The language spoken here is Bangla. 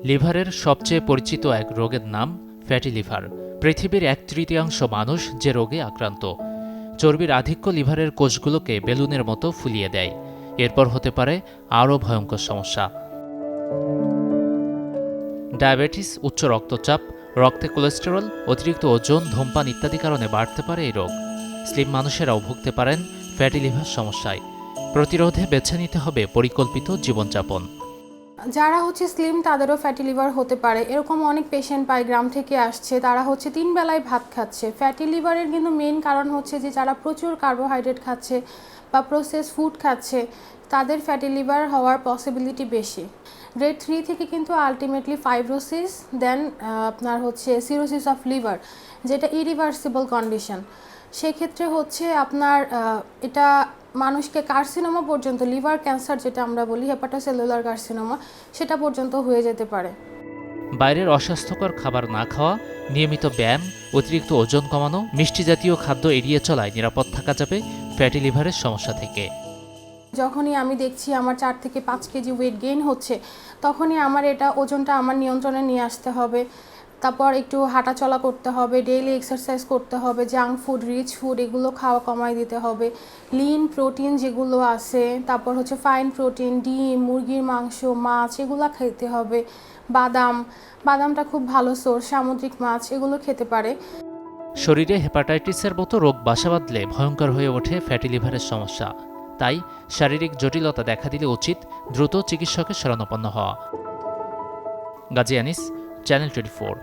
লিভারের সবচেয়ে পরিচিত এক রোগের নাম ফ্যাটি লিভার। পৃথিবীর 1/3 মানুষ যে রোগে আক্রান্ত। চর্বির আধিক্য লিভারের কোষগুলোকে বেলুনের মতো ফুলিয়ে দেয়। এরপর হতে পারে আরও ভয়ঙ্কর সমস্যা। ডায়াবেটিস, উচ্চ রক্তচাপ, রক্তে কোলেস্টেরল, অতিরিক্ত ওজন, ধূমপান ইত্যাদি কারণে বাড়তে পারে এই রোগ। স্লিম মানুষেরাও ভুগতে পারেন ফ্যাটি লিভার সমস্যায়। প্রতিরোধে বেছে নিতে হবে পরিকল্পিত জীবনযাপন। যারা স্লিম তাদেরও ফ্যাটি লিভার হতে পারে। এরকম অনেক পেশেন্ট পাই গ্রাম থেকে আসছে, তারা 3 বেলায় ভাত খাচ্ছে। ফ্যাটি লিভারের কিন্তু মেইন কারণ যে যারা প্রচুর কার্বোহাইড্রেট খাচ্ছে বা প্রসেস ফুড খাচ্ছে, তাদের ফ্যাটি লিভার হওয়ার পসিবিলিটি বেশি। গ্রেড 3 থেকে কিন্তু আলটিমেটলি ফাইব্রোসিস, দেন আপনার সিরোসিস অফ লিভার, যেটা ইরিভার্সিবল কন্ডিশন। সেক্ষেত্রে আপনার এটা মানুষকে কার্সিনোমা পর্যন্ত, লিভার ক্যান্সার যেটা আমরা বলি, হেপাটোসেলুলার কার্সিনোমা, সেটা পর্যন্ত হয়ে যেতে পারে। বাইরের অস্বাস্থ্যকর খাবার না খাওয়া, নিয়মিত ব্যায়াম, অতিরিক্ত ওজন কমানো, মিষ্টি জাতীয় খাদ্য এড়িয়ে চলায় নিরাপদ থাকা যাবে ফ্যাটি লিভারের সমস্যা থেকে। যখনই আমি দেখছি আমার 4 থেকে 5 কেজি ওয়েট গেইন হচ্ছে, তখনই আমার ওজনটা আমার নিয়ন্ত্রণে নিয়ে আসতে হবে। তারপর একটু হাঁটাচলা করতে হবে, ডেইলি এক্সারসাইজ করতে হবে, জাঙ্ক ফুড, রিচ ফুড এগুলো খাওয়া কমাই দিতে হবে। লিন প্রোটিন যেগুলো আছে, তারপর ফাইন প্রোটিন, ডিম, মুরগির মাংস, মাছ এগুলো খেতে হবে। বাদামটা খুব ভালো সোর্স, সামুদ্রিক মাছ এগুলো খেতে পারে। শরীরে হেপাটাইটিসের মতো রোগ বাসা বাঁধলে ভয়ঙ্কর হয়ে ওঠে ফ্যাটি লিভারের সমস্যা। তাই শারীরিক জটিলতা দেখা দিলে উচিত দ্রুত চিকিৎসকের শরণাপন্ন হওয়া। গাজী আনিস, চ্যানেল 24।